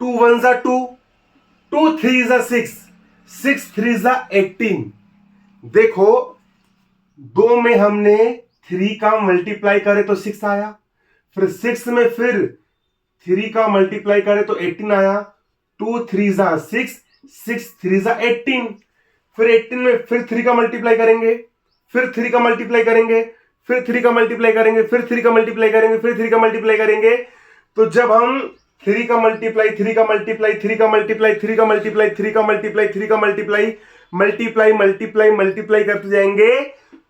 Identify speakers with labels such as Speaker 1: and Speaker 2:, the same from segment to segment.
Speaker 1: 2 1 जा 2, 2 3 जा 6, 6 3 जा 18। देखो दो में हमने 3 का मल्टीप्लाई करे तो 6 आया, फिर 6 में फिर 3 का मल्टीप्लाई करे तो 18 आया। 2 3 जा 6, 6 3 जा 18, फिर 18 में फिर 3 का मल्टीप्लाई करेंगे, फिर 3 का मल्टीप्लाई करेंगे, फिर 3 का मल्टीप्लाई करेंगे, फिर 3 का मल्टीप्लाई करेंगे, फिर 3 का मल्टीप्लाई करेंगे। तो जब हम 3 का मल्टीप्लाई, 3 का मल्टीप्लाई, 3 का मल्टीप्लाई, 3 का मल्टीप्लाई, 3 का मल्टीप्लाई, 3 का मल्टीप्लाई, मल्टीप्लाई मल्टीप्लाई मल्टीप्लाई करते जाएंगे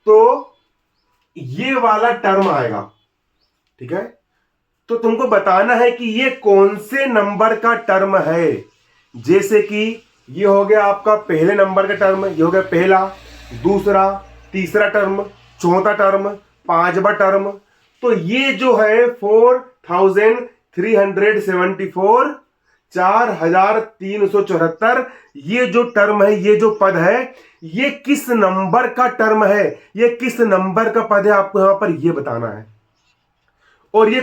Speaker 1: तो ये वाला टर्म आएगा। ठीक है, तो तुमको बताना है कि ये कौन से नंबर का टर्म है। जैसे कि ये हो गया आपका पहले नंबर का टर्म, ये हो गया पहला, दूसरा, तीसरा टर्म, चौथा टर्म, पांचवा टर्म। तो ये जो है 4374, 4374, ये जो टर्म है, ये जो पद है, ये किस नंबर का टर्म है, ये किस नंबर का पद है, आपको यहां पर ये बताना है। और ये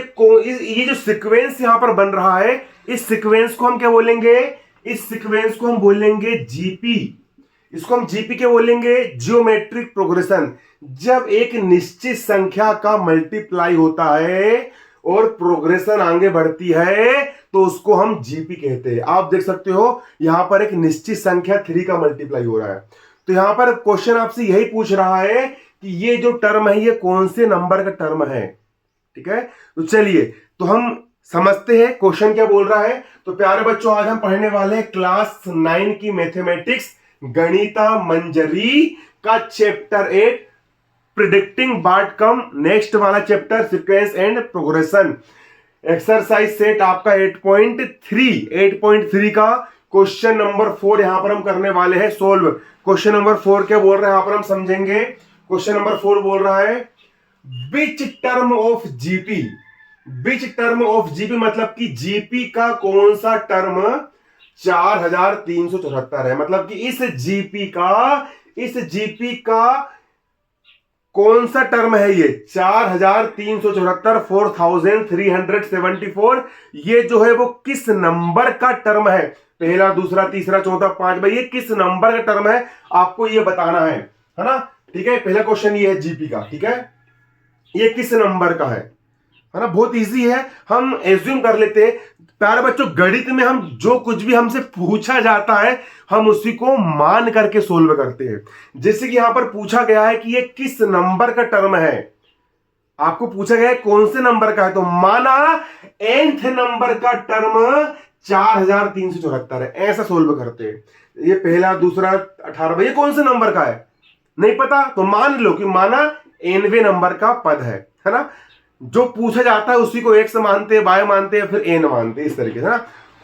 Speaker 1: जो सीक्वेंस यहां पर बन रहा है, इस सीक्वेंस को हम क्या बोलेंगे, इस सीक्वेंस को हम बोलेंगे जीपी। इसको हम जीपी क्या बोलेंगे, जियोमेट्रिक प्रोग्रेशन। जब एक निश्चित संख्या का मल्टीप्लाई होता है और प्रोग्रेशन आगे बढ़ती है तो उसको हम जीपी कहते हैं। आप देख सकते हो यहां पर एक निश्चित संख्या 3 का मल्टीप्लाई हो रहा है, तो यहां पर क्वेश्चन आपसे यही पूछ रहा है कि ये जो टर्म है ये कौन से नंबर का टर्म है। ठीक है, तो चलिए तो हम समझते हैं क्वेश्चन क्या बोल रहा है। तो प्यारे बच्चों, आज हम पढ़ने वाले हैं क्लास 9 की मैथमेटिक्स गणिता मंजरी का चैप्टर 8 प्रिडिक्टिंग बाटकम, नेक्स्ट वाला chapter sequence and progression. Exercise set आपका 8.3 का क्वेश्चन नंबर 4 यहां पर हम करने वाले हैं सोल्व। क्वेश्चन नंबर 4 क्या बोल रहा है यहां पर हम समझेंगे। क्वेश्चन नंबर 4 बोल रहा है which term of GP, which term of GP मतलब कि जीपी का कौन सा टर्म 4374 है। मतलब कि इस जीपी का कौन सा टर्म है ये 4374, 4374, ये जो है वो किस नंबर का टर्म है। पहला, दूसरा, तीसरा, चौथा, पांचवा, ये किस नंबर का टर्म है आपको ये बताना है ना। ठीक है, पहला क्वेश्चन ये है जीपी का। ठीक है, ये किस नंबर का है ना। बहुत इजी है, हम एज्यूम कर लेते हैं। प्यारे बच्चों, गणित में हम जो कुछ भी हमसे पूछा जाता है हम उसी को मान करके सोल्व करते हैं। जैसे कि यहां पर पूछा गया है कि ये किस नंबर का टर्म है, आपको पूछा गया है कौन से नंबर का है, तो माना nth नंबर का टर्म 4374 है, ऐसा सोल्व करते हैं। ये पहला, दूसरा, 18, ये कौन से नंबर का है नहीं पता, तो मान लो कि माना nवें नंबर का पद है ना। जो पूछा जाता है उसी को x मानते हैं, y मानते हैं, फिर n मानते हैं, इस तरीके से है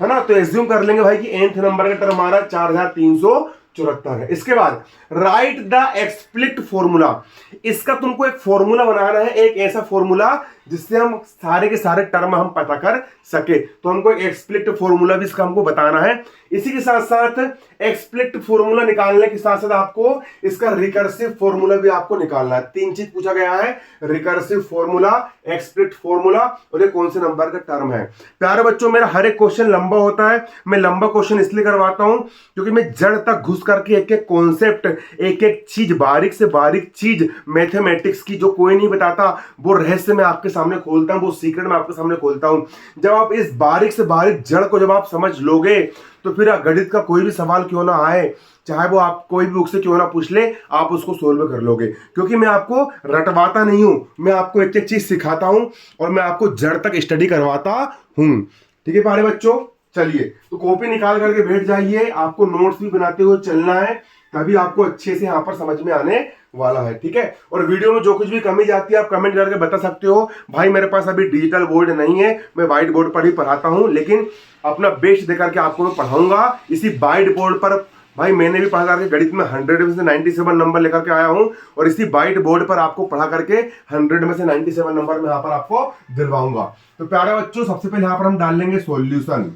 Speaker 1: ना। तो एज्यूम कर लेंगे भाई कि nth नंबर का टर्म हमारा 4374 है। इसके बाद राइट द एक्सप्लिट फॉर्मूला, इसका तुमको एक फॉर्मूला बनाना है, एक ऐसा फॉर्मूला जिससे हम सारे के सारे टर्म हम पता कर सके। तो हमको एक एक्सप्लिट फॉर्मूला भी इसका हमको बताना है। इसी के साथ साथ एक्सप्लिट फॉर्मूला निकालने के साथ साथ आपको इसका रिकर्सिव फॉर्मूला भी आपको निकालना है। 3 चीज पूछा गया है, रिकर्सिव फॉर्मूला, एक्सप्लिट फॉर्मूला और ये कौन से नंबर का टर्म है। प्यारे बच्चों, मेरा हर एक क्वेश्चन लंबा होता है। मैं लंबा क्वेश्चन इसलिए करवाता हूं क्योंकि मैं जड़ तक घुस करके एक एक कॉन्सेप्ट, एक एक चीज, बारीक से बारीक चीज मैथमेटिक्स की जो कोई नहीं बताता, वो रहस्य मैं आपके सामने खोलता हूं, वो सीक्रेट मैं आपके सामने खोलता हूं। जब आप इस बारीक से बारीक जड़ को जब आप समझ लोगे तो फिर गणित का कोई भी सवाल क्यों ना आए, चाहे वो आप कोई भी बुक से क्यों ना पूछ ले, आप उसको सोल्व कर लोगे। क्योंकि मैं आपको रटवाता नहीं हूं, मैं आपको एक एक चीज सिखाता हूं और मैं आपको जड़ तक स्टडी करवाता हूं। ठीक है प्यारे बच्चों, चलिए तो कॉपी निकाल करके बैठ जाइए, आपको नोट्स भी बनाते हुए चलना है, तभी आपको अच्छे से यहाँ पर समझ में आने वाला है। ठीक है, और वीडियो में जो कुछ भी कमी जाती है आप कमेंट करके बता सकते हो। भाई मेरे पास अभी डिजिटल बोर्ड नहीं है, मैं व्हाइट बोर्ड पर ही पढ़ाता हूँ, लेकिन अपना बेस्ट देकर के आपको मैं पढ़ाऊंगा इसी व्हाइट बोर्ड पर। भाई मैंने भी पढ़ा करके गणित में 100 में से 97 नंबर लेकर के आया हूं और इसी व्हाइट बोर्ड पर आपको पढ़ा करके 100 में से 97 नंबर में यहाँ पर आपको दिलवाऊंगा। तो प्यारे बच्चों, सबसे पहले यहाँ पर हम डाल लेंगे सॉल्यूशन।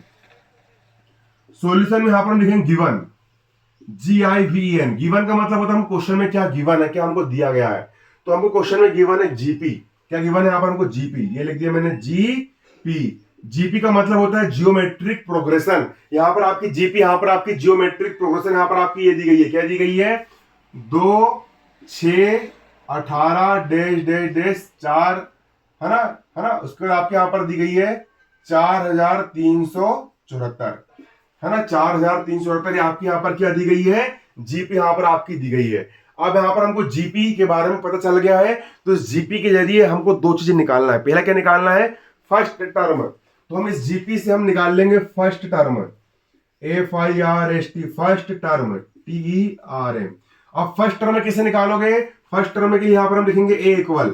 Speaker 1: सॉल्यूशन में यहाँ पर हम लिखेंगे गिवन, GIVEN। गिवन का मतलब होता है हम क्वेश्चन में क्या गिवन है, क्या हमको दिया गया है। तो हमको क्वेश्चन में गिवन है जीपी, क्या गिवन है यहाँ पर हमको जीपी, ये लिख दिया मैंने जीपी। जीपी का मतलब होता है जियोमेट्रिक प्रोग्रेशन। यहां पर आपकी जीपी, यहां पर आपकी जियोमेट्रिक प्रोग्रेशन, यहां पर आपकी ये दी गई है, क्या दी गई है, 2 6 18 डैश डैश डैश 4, है ना, है ना। उसके बाद आपके यहां पर दी गई है 4374, है ना, 4374 आपकी यहां पर क्या दी गई है, जीपी यहां पर आपकी दी गई है। अब यहां पर हमको जीपी के बारे में पता चल गया है, तो इस जीपी के जरिए हमको दो चीजें निकालना है। पहला क्या निकालना है, फर्स्ट टर्म। तो हम इस जीपी से हम निकाल लेंगे first term, FIRST, first term, TERM। अब फर्स्ट टर्म कैसे निकालोगे, फर्स्ट टर्म के लिए यहां पर हम लिखेंगे A इक्वल,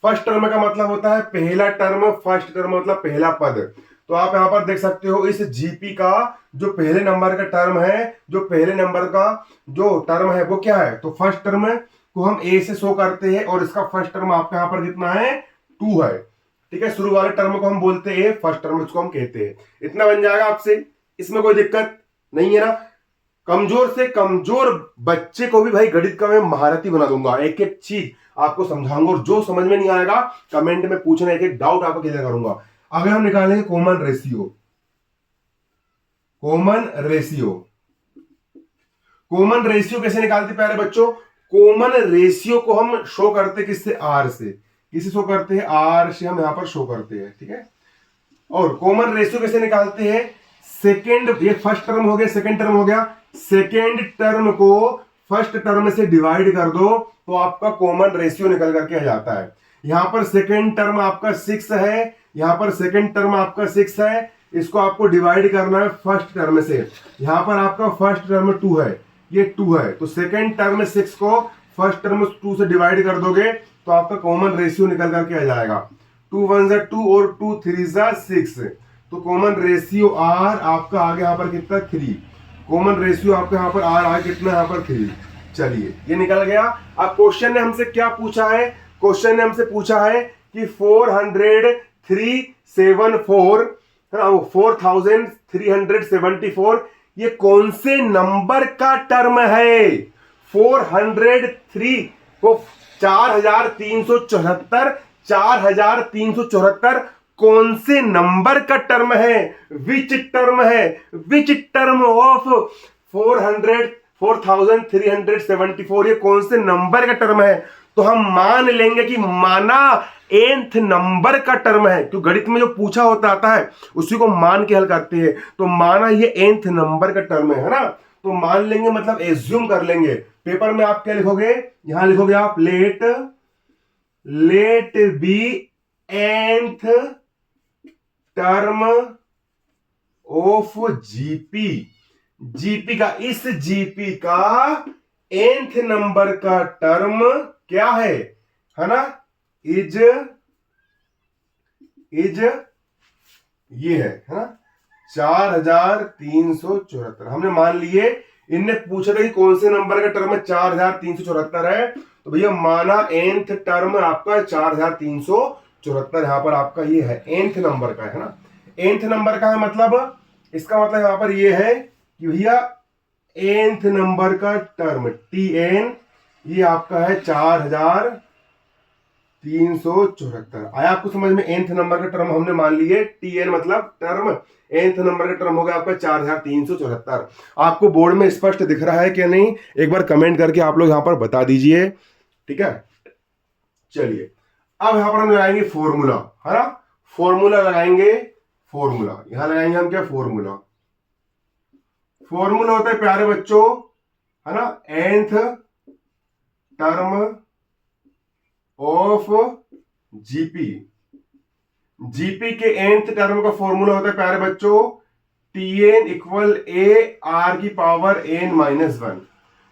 Speaker 1: फर्स्ट टर्म का मतलब होता है पहला टर्म, फर्स्ट टर्म मतलब पहला पद। तो आप यहां पर देख सकते हो इस जीपी का जो पहले नंबर का टर्म है, जो पहले नंबर का जो टर्म है वो क्या है, तो फर्स्ट टर्म को हम A से शो करते हैं, और इसका फर्स्ट टर्म आपका यहां पर कितना है, 2 है। ठीक है, शुरू वाले टर्म को हम बोलते हैं फर्स्ट टर्म, इसको हम कहते हैं। इतना बन जाएगा आपसे, इसमें कोई दिक्कत नहीं है ना। कमजोर से कमजोर बच्चे को भी भाई गणित का मैं महारथी बना दूंगा, एक एक चीज आपको समझाऊंगा, और जो समझ में नहीं आएगा कमेंट में पूछना, एक एक डाउट आपको क्लियर करूंगा। अगर हम निकालेंगे common ratio, common ratio, common ratio कैसे निकालते प्यारे बच्चों, कॉमन रेशियो को हम शो करते किससे, आर से। किसे शो करते हैं, आर से हम यहां पर शो करते हैं। ठीक है, और कॉमन रेशियो कैसे निकालते हैं, सेकेंड, ये फर्स्ट टर्म हो गया, सेकेंड टर्म हो गया, सेकेंड टर्म को फर्स्ट टर्म से डिवाइड कर दो तो आपका कॉमन रेशियो निकल करके आ जाता है। यहां पर सेकेंड टर्म आपका 6 है, यहां पर सेकेंड टर्म आपका 6 है, इसको आपको डिवाइड करना है फर्स्ट टर्म से। यहां पर आपका फर्स्ट टर्म 2 है, ये 2 है, तो सेकेंड टर्म 6 को फर्स्ट टर्म 2 से डिवाइड कर दोगे तो आपका कॉमन रेशियो निकल करके आ जाएगा। 2 1 2 और 2 3 6, तो कॉमन रेशियो आर आपका आगे यहां पर कितना, 3। कॉमन रेशियो आपका यहां पर आर आगे कितना, यहां पर 3। चलिए ये निकल गया। अब क्वेश्चन ने हमसे क्या पूछा है, क्वेश्चन ने हमसे पूछा है कि 4374 ये कौन से नंबर का टर्म है, 403 को 4374, 4374 कौन से नंबर का टर्म है, विच टर्म है, विच टर्म ऑफ 4374, ये कौन से नंबर का टर्म है। तो हम मान लेंगे कि माना nth नंबर का टर्म है, क्योंकि गणित में जो पूछा होता आता है उसी को मान के हल करते हैं। तो माना ये nth नंबर का टर्म है ना, तो मान लेंगे मतलब एज्यूम कर लेंगे। पेपर में आप क्या लिखोगे, यहां लिखोगे आप let b nth term of GP, GP का, इस जीपी का nth नंबर का टर्म क्या है ना, इज ये है ना 4374। हमने मान लिए, इनने पूछा था कि कौन से नंबर का टर्म 4374 है, तो भैया माना nth टर्म आपका 4374 यहां पर आपका ये है, nth नंबर का है ना, nth नंबर का है, मतलब इसका मतलब यहां पर ये है कि भैया nth नंबर का टर्म TN ये आपका है 4374। आया आपको समझ में, nth नंबर का टर्म हमने मान लिए, TN मतलब टर्म, nth नंबर का टर्म हो गया आपका 4374। आपको बोर्ड में स्पष्ट दिख रहा है कि नहीं, एक बार कमेंट करके आप लोग यहां पर बता दीजिए। ठीक है, चलिए अब यहां पर हम लगाएंगे फॉर्मूला, है ना, फॉर्मूला लगाएंगे, फॉर्मूला यहां लगाएंगे हम, क्या फॉर्मूला, फॉर्मूला होता है प्यारे बच्चों, है ना, nth term of GP, GP के nth टर्म का फॉर्मूला होता है प्यारे बच्चों TN इक्वल A R की पावर n-1।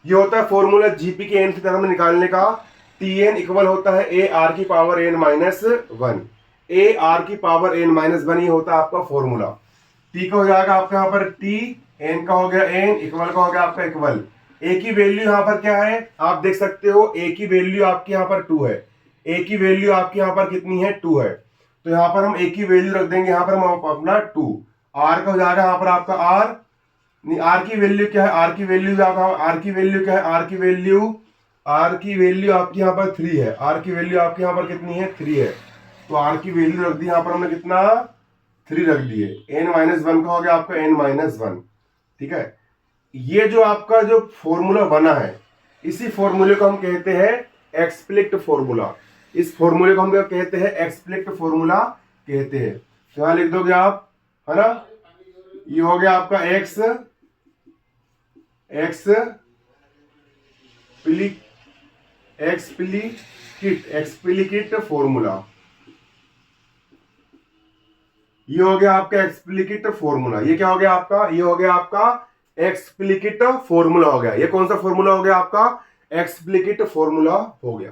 Speaker 1: ये होता है फॉर्मूला जीपी के nth टर्म निकालने का, TN इक्वल होता है A R की पावर n-1, A R की पावर n-1, ये होता है आपका फॉर्मूला। T का हो जाएगा आपका यहां पर T, N का हो गया N, इक्वल का हो गया आपका इक्वल। A की वैल्यू यहां पर क्या है, आप देख सकते हो A की वैल्यू आपकी यहां पर 2 है, A की वैल्यू आपकी यहां पर कितनी है, 2 है, तो यहां पर हम A की वैल्यू रख देंगे यहां पर हम अपना 2। R का हो जाएगा यहां पर आपका R, नहीं R की वैल्यू क्या है, R की वैल्यू क्या है, R की वैल्यू क्या है, R की वैल्यू आपकी यहां पर 3 है, R की वैल्यू आपकी यहां पर कितनी है, 3 है, तो R की वैल्यू रख दी यहां पर हमने कितना, 3 रख दिए, n-1 का हो गया आपका n-1, ठीक है। ये जो आपका जो फॉर्मूला बना है, इसी फॉर्मूले को हम कहते हैं एक्सप्लिक्ट फॉर्मूला। इस फॉर्मूले को हम क्या कहते हैं? एक्सप्लिक्ट फॉर्मूला कहते हैं। तो यहां लिख दोगे आप, है ना, ये हो गया आपका एक्सप्लिकिट फॉर्मूला। ये हो गया आपका एक्सप्लिकिट फॉर्मूला। ये क्या हो गया आपका? ये हो गया आपका एक्सप्लिकिट फॉर्मूला हो गया। ये कौन सा फॉर्मूला हो गया आपका? एक्सप्लिकिट फॉर्मूला हो गया,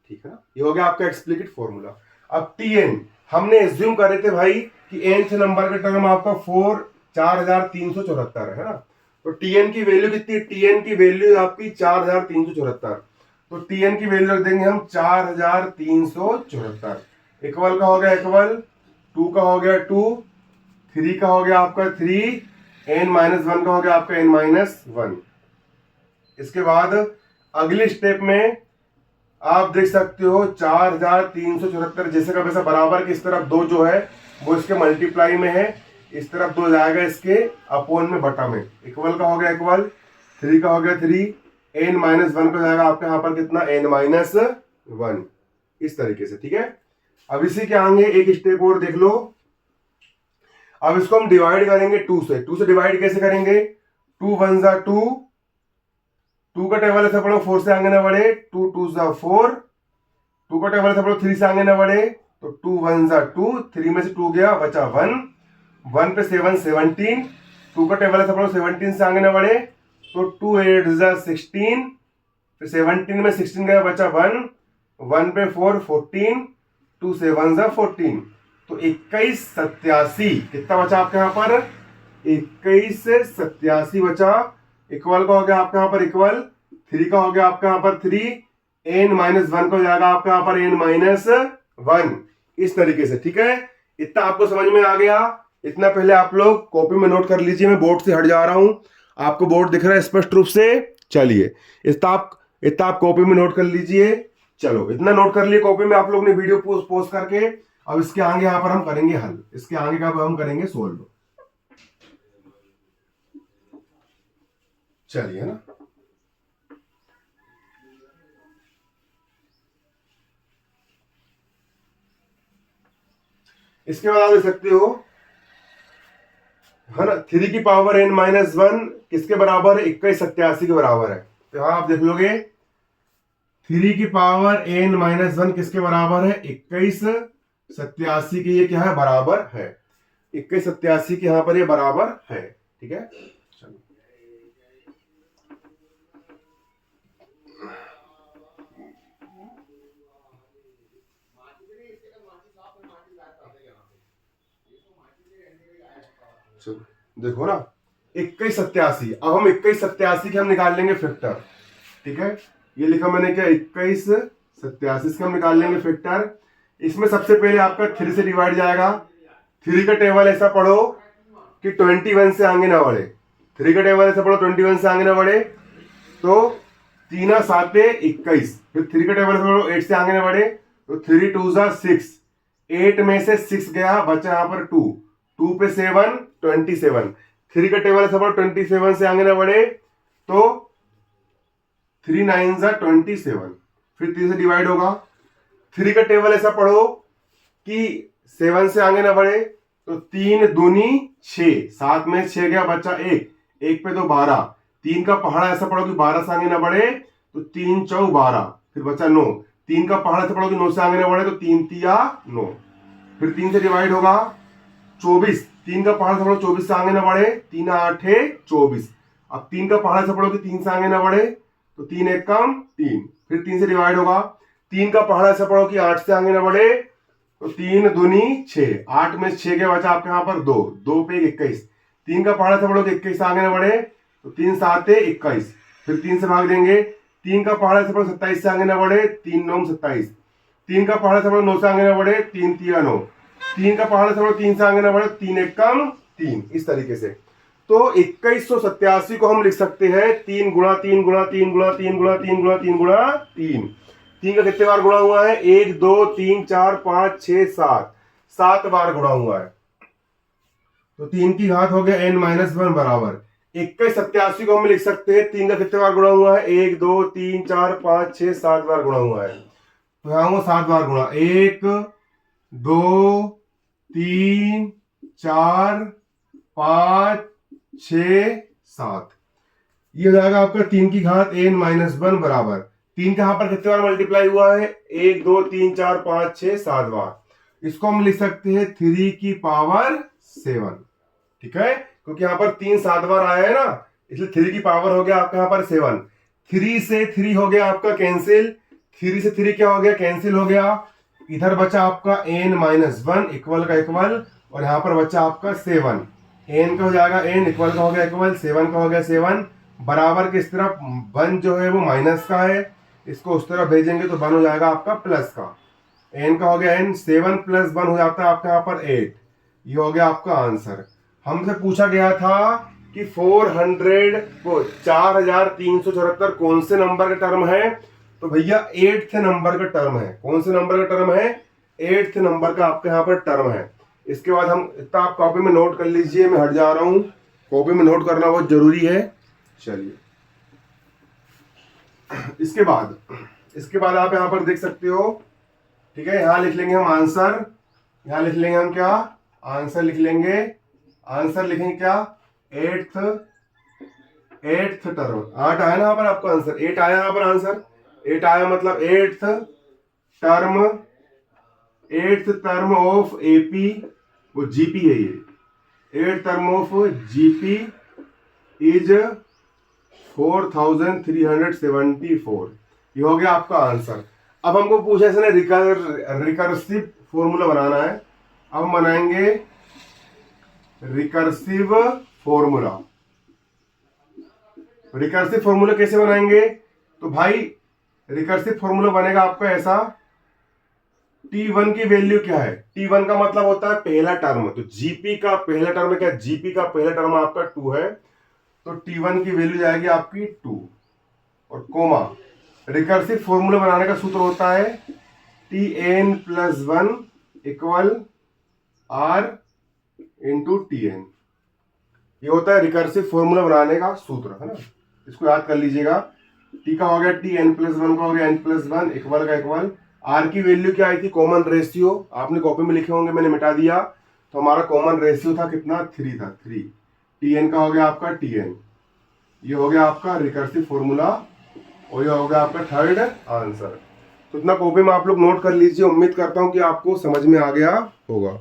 Speaker 1: ठीक है ना। ये हो गया आपका एक्सप्लिकिट फॉर्मूला। अब टीएन हमने एज्यूम कर रहे थे भाई कि nth नंबर का टर्म आपका 4374 है ना। तो टीएन की वैल्यू कितनी? टीएन की वैल्यू आपकी 4374। तो टीएन की वैल्यू रख देंगे हम 4374। इक्वल का हो गया इक्वल, 2 का हो गया 2, 3 का हो गया आपका 3, n-1 का हो गया आपका n-1। इसके बाद अगली स्टेप में आप देख सकते हो 4374 जैसे का वैसा बराबर किस तरफ 2 जो है वो इसके मल्टीप्लाई में है, इस तरफ 2 जाएगा इसके अपोन में बटा में। इक्वल का हो गया इक्वल, 3 का हो गया 3, n-1 का जाएगा आपके यहाँ पर कितना? n-1, इस तरीके से, ठीक है। अब इसी के आगे एक स्टेप और देख लो। अब इसको हम डिवाइड करेंगे 2 से। 2 से डिवाइड कैसे करेंगे? 2 1 जा 2, 2 का टेबल ऐसा पढ़ो 4 से आगे ना बढ़े, 2 2 जा 4, 2 का टेबल ऐसा पढ़ो 3 से आगे ना बढ़े, तो 2 1 जा 2, 3 में से 2 गया बचा 1, 1 पे 7 17, 2 का टेबल ऐसा पढ़ो 17 से आगे ना बढ़े, तो 2 8 जा 16, फिर 17 में 16 गया बचा 1, 1 पे 4 14, 2 से 1 जा 14, तो 21 87 कितना बचा आपके यहाँ पर? 21 से 87 बचा। इक्वल का हो गया आपके यहाँ पर इक्वल, 3 का हो गया आपके यहाँ पर 3, n-1 का हो जाएगा आपके यहाँ पर n-1, इस तरीके से, ठीक है। इतना आपको समझ में आ गया? इतना पहले आप लोग कॉपी में नोट कर लीजिए। मैं बोर्ड से हट जा रहा हूं, आपको बोर्ड दिख रहा है स्पष्ट रूप से? चलिए इतना आप कॉपी में नोट कर लीजिए। चलो इतना नोट कर लिए कॉपी में आप लोग ने वीडियो पोस्ट करके। अब इसके आगे यहाँ पर हम करेंगे हल, इसके आगे का हम करेंगे सोल्व। चलिए ना, इसके बाद आप देख सकते हो, है ना, 3 की पावर n-1 किसके बराबर है? 2187 के बराबर है। तो यहां आप देख लोगे 3 की पावर n-1 किसके बराबर है? 2187 के। ये क्या है? बराबर है 2187 के, यहां पर ये बराबर है, ठीक है। चलो देखो ना 2187। अब हम 2187 के हम निकाल लेंगे फैक्टर, ठीक है। ये लिखा मैंने क्या? 2187 के हम निकाल लेंगे फैक्टर। इसमें सबसे पहले आपका 3 से डिवाइड जाएगा। 3 का टेबल ऐसा पढ़ो कि 21 से आगे ना बढ़े। 3 का टेबल ऐसा पढ़ो 21 से आगे ना बढ़े, तो 3 7 21। फिर 3 का टेबल ऐसा पढ़ो 8 से आगे ना बढ़े, तो 3 2 जा 6, 8 में से 6 गया बचा यहाँ पर 2, 2 पे 7 27। 3 का टेबल ऐसा पढ़ो 27 से आगे ना बढ़े, तो 3 9 जा 27। फिर 3 से डिवाइड होगा। 3 का टेबल ऐसा पढ़ो कि 7 से आगे ना बढ़े, तो 3 दूनी 6, 7 में 6 गया बचा 1, 1 पे 2 12। 3 का पहाड़ा ऐसा पढ़ो कि 12 से आगे ना बढ़े, तो 3 4 12, फिर बचा 9। 3 का पहाड़ा ऐसा पढ़ो कि 9 से आगे ना बढ़े, तो 3 3 9। फिर 3 से डिवाइड होगा 24। 3 का पहाड़ा ऐसा पढ़ो 24 से आगे ना बढ़े, 3 8 24। अब 3 का पहाड़ा ऐसा पढ़ो कि 3 से आगे ना बढ़े, तो 3 1 कम 3। फिर 3 से डिवाइड होगा। 3 का पहाड़ा ऐसा पढ़ो कि 8 से आगे ना बढ़े, तो 3 दूनी 6, 8 में 6 के बचा आपके यहाँ पर 2, 2 पे 21। 3 का पहाड़ा ऐसा पढ़ो कि 21 से आगे ना बढ़े, तो 3 7 21। फिर 3 से भाग देंगे। 3 का पहाड़ा ऐसा पढ़ो 27 से आगे ना बढ़े, 3 9 27। 3 का पहाड़ा ऐसा पढ़ो 9 से आगे ना बढ़े, 3 3 9। 3 का पहाड़ा ऐसा पढ़ो 3 से आगे ना बढ़े, 3 1 कम 3, इस तरीके से। तो 2187 को हम लिख सकते हैं 3 गुणा 3 गुणा 3 गुणा 3 गुणा 3 गुणा 3 गुणा 3। 3 का कितने बार गुणा हुआ है? 1 2 3 4 5 6 7, 7 बार गुणा हुआ है, तो 3 की घात हो गया n-1 बराबर 2187 को हम लिख सकते हैं 3 का कितने बार गुणा हुआ है, 1 2 3 4 5 6 7 बार गुणा हुआ है। तो यहाँ वो 7 बार गुणा 1 2 3 4 5 6 7, ये हो जाएगा आपका 3 की घात n-1 बराबर 3 का यहाँ पर कितने बार मल्टीप्लाई हुआ है, 1 2 3 4 5 6 7 बार। इसको हम लिख सकते हैं 3 की पावर 7, ठीक है, क्योंकि यहाँ पर 3 7 बार आया है ना, इसलिए 3 की पावर हो गया आपका यहाँ पर 7। 3 से 3 हो गया आपका कैंसिल, 3 से 3 क्या हो गया, कैंसिल हो गया। इधर बचा आपका n-1 इक्वल का इक्वल, और यहाँ पर बचा आपका 7, n का हो जाएगा n, इक्वल का हो गया इक्वल, 7 का हो गया 7, बराबर किस तरफ 1 जो है वो माइनस का है, इसको उस तरफ भेजेंगे तो 1 हो जाएगा आपका प्लस का। n का हो गया n, 7 + 1 हो जाता है आपका यहाँ पर 8। ये हो गया आपका आंसर। हमसे पूछा गया था कि 4374 कौन से नंबर का टर्म है, तो भैया 8th नंबर का टर्म है। कौन से नंबर का टर्म है, 8th नंबर का आपके यहाँ पर टर्म है। इसके बाद हम इतना आप कॉपी में नोट कर लीजिए, मैं हट जा रहा हूं, कॉपी में नोट करना बहुत जरूरी है। चलिए इसके बाद आप यहाँ पर देख सकते हो, ठीक है, यहाँ लिख लेंगे हम आंसर, यहाँ लिख लेंगे हम क्या, आंसर लिख लेंगे, आंसर लिखेंगे क्या, 8th टर्म। 8 आया ना यहाँ पर आपका आंसर, 8 आया यहाँ पर आंसर, 8 आया मतलब 8th टर्म ऑफ एपी, वो जीपी है ये, 8th term of GP is 4374। ये हो गया आपका आंसर। अब हमको पूछा इसने रिकर्सिव फॉर्मूला बनाना है। अब हम बनाएंगे रिकर्सिव फॉर्मूला। रिकर्सिव फॉर्मूला कैसे बनाएंगे, तो भाई रिकर्सिव फॉर्मूला बनेगा आपका ऐसा, T1 की वैल्यू क्या है, T1 का मतलब होता है पहला टर्म, तो जीपी का पहला टर्म क्या, जीपी का पहला टर्म आपका 2 है, तो T1 की वैल्यू जाएगी आपकी 2, और कोमा रिकर्सिव फॉर्मूला बनाने का सूत्र होता है Tn+1 equal R into Tn। ये होता है रिकर्सिव फॉर्मूला बनाने का सूत्र, है ना, इसको याद कर लीजिएगा। T का हो गया Tn+1 का हो गया n+1 इक्वल का इक्वल, R की वैल्यू क्या आई थी, कॉमन रेशियो, आपने कॉपी में लिखे होंगे, मैंने मिटा दिया, तो हमारा कॉमन रेशियो था कितना, 3 था, 3। Tn का हो गया आपका Tn, ये हो गया आपका रिकर्सिव फॉर्मूला, और ये हो गया आपका थर्ड आंसर। तो इतना कॉपी में आप लोग नोट कर लीजिए, उम्मीद करता हूं कि आपको समझ में आ गया होगा।